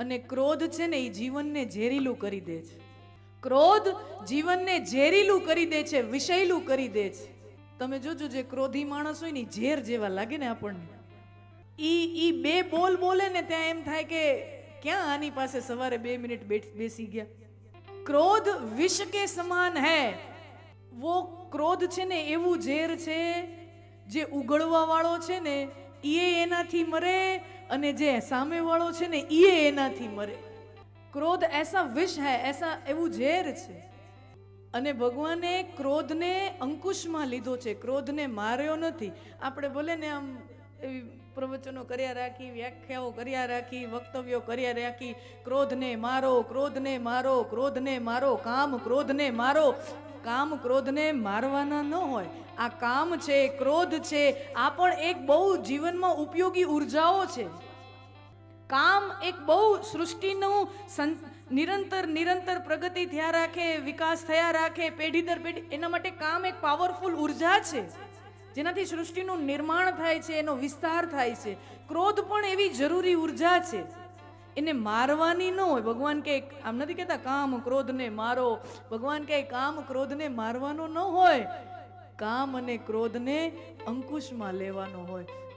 અને ક્રોધ છે ને એ જીવનને ઝેરીલું કરી દે છે. ક્રોધ જીવનને ઝેરીલું કરી દે છે, વિષયલું કરી દે છે. તમે જોજો જે ક્રોધી માણસ હોય ને ઝેર જેવા લાગે ને આપણને. ઈ બે બોલ બોલે ને ત્યાં એમ થાય કે ક્યાં આની પાસે સવારે 2 મિનિટ બેસી ગયા. ક્રોધ વિષ કે સમાન હૈ. वो ક્રોધ છે ને એવું ઝેર છે જે ઉગળવા વાળો છે ને ઈએ એનાથી મરે અને જે સામે વાળો છે ને ઈએ એનાથી મરે. ક્રોધ ऐसा विष है, ऐसा એવું ઝેર છે. અને ભગવાને ક્રોધને અંકુશમાં લીધો છે, ક્રોધને માર્યો નથી. આપણે ભલે ને આમ એવી પ્રવચનો કર્યા રાખી, વ્યાખ્યાઓ કર્યા રાખી, વક્તવ્યો કર્યા રાખી, ક્રોધને મારો, ક્રોધને મારો, ક્રોધને મારો, કામ ક્રોધને મારો. કામ ક્રોધને મારવાના ન હોય. આ કામ છે, ક્રોધ છે, આ પણ એક બહુ જીવનમાં ઉપયોગી ઉર્જાઓ છે. કામ એક બહુ સૃષ્ટિનું નિરંતર પ્રગતિ થયા રાખે, વિકાસ થયા રાખે, પેઢી દર પેઢી, એના માટે કામ એક પાવરફુલ ઉર્જા છે જેનાથી સૃષ્ટિનું નિર્માણ થાય છે, એનો વિસ્તાર થાય છે. ક્રોધ પણ એવી જરૂરી ઉર્જા છે, એને મારવાની ન હોય. ભગવાન કે આમ નથી કહેતા કામ ક્રોધને મારો. ભગવાન કે કામ ક્રોધને મારવાનો ન હોય, કામ અને ક્રોધને અંકુશમાં લેવાનો હોય.